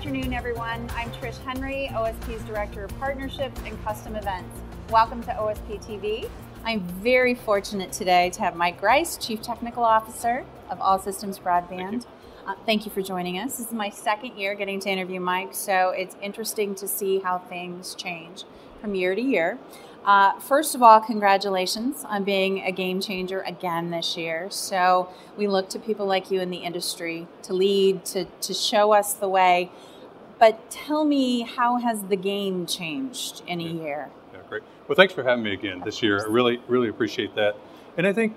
afternoon, everyone. I'm Trish Henry, OSP's Director of Partnerships and Custom Events. Welcome to OSP TV. I'm very fortunate today to have Mike Grice, Chief Technical Officer of All Systems Broadband. Thank you for joining us. This is my second year getting to interview Mike, so it's interesting to see how things change from year to year. First of all, congratulations on being a game changer again this year. So we look to people like you in the industry to lead, to show us the way. But tell me, how has the game changed in a year? Yeah, great. Well, thanks for having me again this year. I really appreciate that. And I think,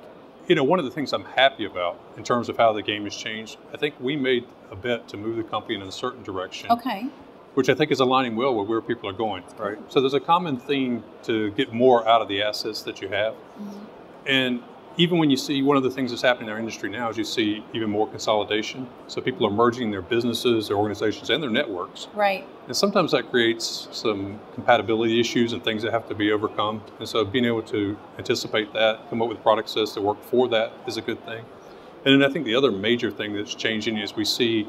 one of the things I'm happy about in terms of how the game has changed, I think we made a bet to move the company in a certain direction. Okay. Which I think is aligning well with where people are going, right? So there's a common theme to get more out of the assets that you have. Mm-hmm. And even when you see, one of the things that's happening in our industry now is you see even more consolidation. So people are merging their businesses, their organizations, and their networks. Right. And sometimes that creates some compatibility issues and things that have to be overcome. And so being able to anticipate that, come up with product sets that work for that is a good thing. And then I think the other major thing that's changing is we see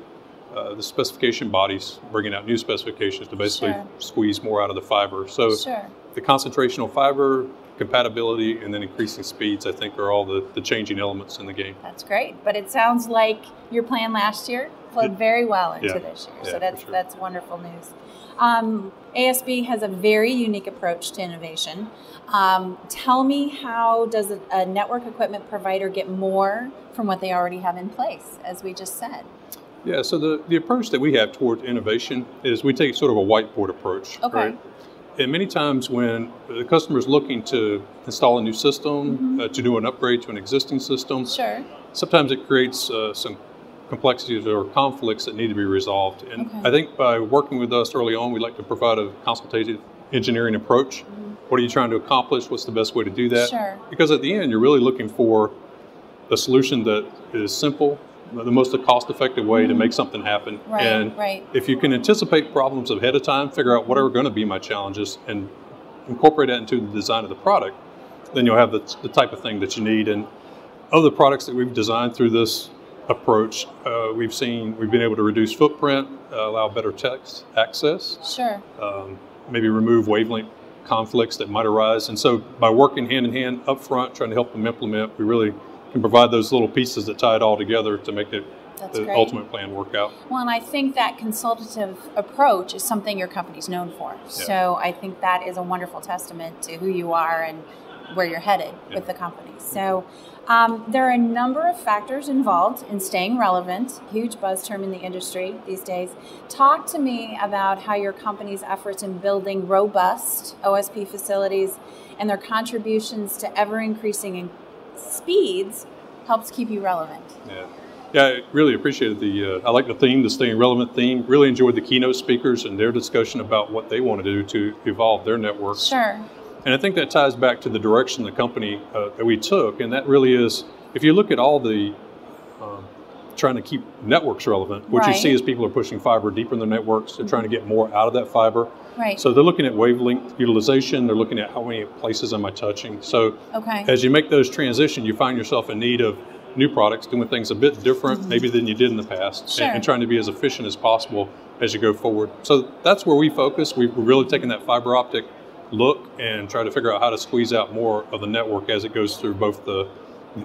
the specification bodies bringing out new specifications to basically squeeze more out of the fiber. So the concentration on fiber, compatibility, and then increasing speeds, I think, are all the changing elements in the game. That's great. But it sounds like your plan last year flowed very well into this year. So that's wonderful news. ASB has a very unique approach to innovation. Tell me, how does a network equipment provider get more from what they already have in place, as we just said? Yeah, so the approach that we have towards innovation is we take sort of a whiteboard approach. Okay. Right? And many times when the customer is looking to install a new system, to do an upgrade to an existing system, sometimes it creates some complexities or conflicts that need to be resolved. And I think by working with us early on, we like to provide a consultative engineering approach. What are you trying to accomplish? What's the best way to do that? Because at the end, you're really looking for a solution that is simple, the most cost-effective way to make something happen. If you can anticipate problems ahead of time, figure out what are going to be my challenges, and incorporate that into the design of the product, then you'll have the type of thing that you need. And other products that we've designed through this approach, we've been able to reduce footprint, allow better text access, maybe remove wavelength conflicts that might arise. And so by working hand in hand up front, trying to help them implement, we really can provide those little pieces that tie it all together to make the ultimate plan work out. Well, and I think that consultative approach is something your company's known for. So I think that is a wonderful testament to who you are and where you're headed with the company. So there are a number of factors involved in staying relevant, huge buzz term in the industry these days. Talk to me about how your company's efforts in building robust OSP facilities and their contributions to ever-increasing speeds helps keep you relevant. Yeah, I really appreciated I like the theme, the staying relevant theme. Really enjoyed the keynote speakers and their discussion about what they want to do to evolve their networks. And I think that ties back to the direction the company that we took, and that really is, if you look at all the trying to keep networks relevant, what you see is people are pushing fiber deeper in their networks. They're trying to get more out of that fiber. So they're looking at wavelength utilization. They're looking at how many places am I touching. So as you make those transitions, you find yourself in need of new products, doing things a bit different maybe than you did in the past, and trying to be as efficient as possible as you go forward. So that's where we focus. We've really taken that fiber optic look and try to figure out how to squeeze out more of the network as it goes through both the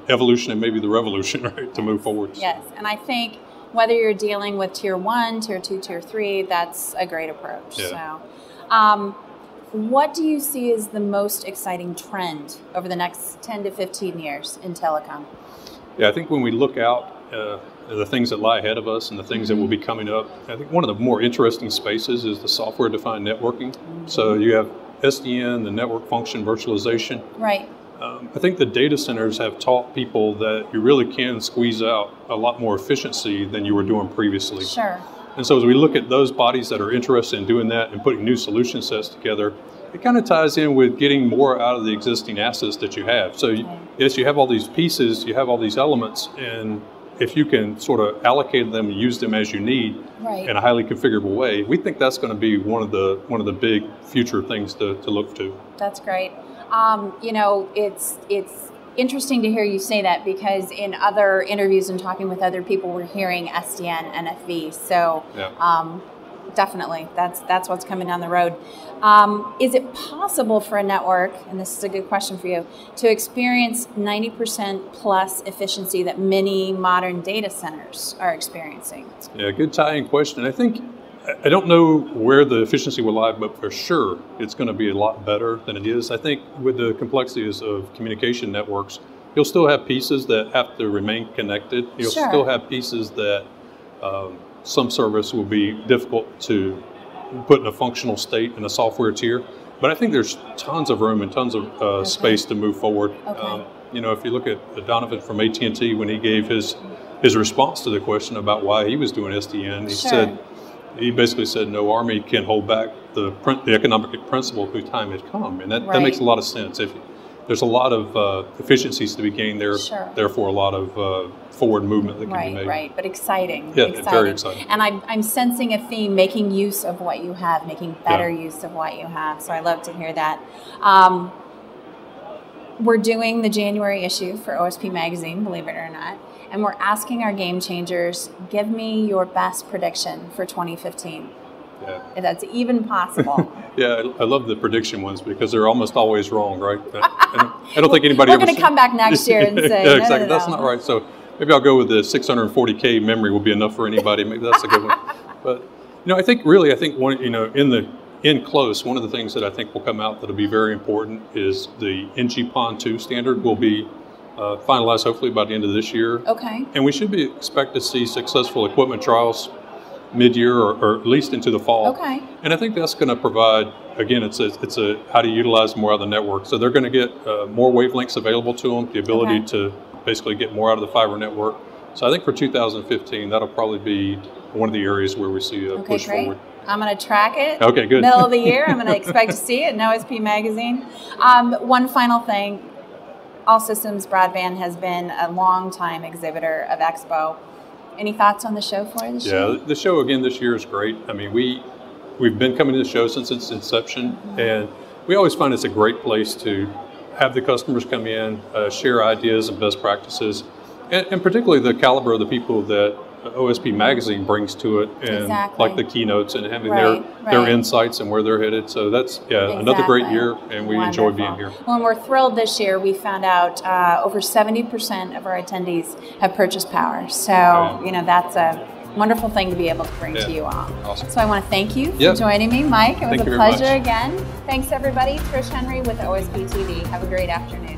evolution and maybe the revolution, to move forward. Yes, and I think whether you're dealing with tier 1, tier 2, tier 3, that's a great approach. So what do you see as the most exciting trend over the next 10 to 15 years in telecom? Yeah, I think when we look out the things that lie ahead of us and the things that will be coming up, I think one of the more interesting spaces is the software-defined networking. So you have SDN, the network function virtualization. I think the data centers have taught people that you really can squeeze out a lot more efficiency than you were doing previously. And so as we look at those bodies that are interested in doing that and putting new solution sets together, it kind of ties in with getting more out of the existing assets that you have. So yes, you have all these pieces, you have all these elements, and if you can sort of allocate them and use them as you need in a highly configurable way, we think that's going to be one of the big future things to look to. That's great. It's interesting to hear you say that, because in other interviews and talking with other people, we're hearing SDN, NFV. So definitely. That's what's coming down the road. Is it possible for a network, and this is a good question for you, to experience 90% plus efficiency that many modern data centers are experiencing? Yeah, good tie-in question. I don't know where the efficiency will lie, but for sure it's going to be a lot better than it is. I think with the complexities of communication networks, you'll still have pieces that have to remain connected. You'll still have pieces that some service will be difficult to put in a functional state in a software tier. But I think there's tons of room and tons of space to move forward. You know, if you look at Donovan from AT&T, when he gave his response to the question about why he was doing SDN, he basically said no Army can hold back the economic principle whose time had come, and that makes a lot of sense. If there's a lot of efficiencies to be gained there, therefore a lot of forward movement that can be made. Right, but exciting. Yeah, very exciting. And I'm sensing a theme, making use of what you have, making better use of what you have. So I love to hear that. We're doing the January issue for OSP Magazine, believe it or not, and we're asking our game changers, give me your best prediction for 2015. Yeah. If that's even possible. Yeah, I love the prediction ones because they're almost always wrong, right? I don't think anybody We're going to come back next year and say, yeah, exactly. That's not right. So maybe I'll go with the 640K memory will be enough for anybody. Maybe that's a good one. But you know, I think one, you know, in close, one of the things that I think will come out that'll be very important is the NG-PON 2 standard will be finalized hopefully by the end of this year. Okay. And we should expect to see successful equipment trials mid-year or at least into the fall. Okay. And I think that's going to provide, again, it's a how to utilize more of the network. So they're going to get more wavelengths available to them, the ability to basically get more out of the fiber network. So I think for 2015, that'll probably be one of the areas where we see a push forward. I'm going to track it. Okay, good. Middle of the year, I'm going to expect to see it in OSP Magazine. One final thing, All Systems Broadband has been a long-time exhibitor of Expo. Any thoughts on the show for this year? Yeah, the show again this year is great. I mean, we've been coming to the show since its inception, and we always find it's a great place to have the customers come in, share ideas and best practices, and particularly the caliber of the people that OSP Magazine brings to it, and like the keynotes and having their insights and where they're headed. So that's another great year, and we enjoy being here. Well, and we're thrilled this year. We found out over 70% of our attendees have purchased power. So you know, that's a wonderful thing to be able to bring to you all. Awesome. So I want to thank you for joining me, Mike. It was a pleasure again. Thanks everybody. Trish Henry with OSP TV. Have a great afternoon.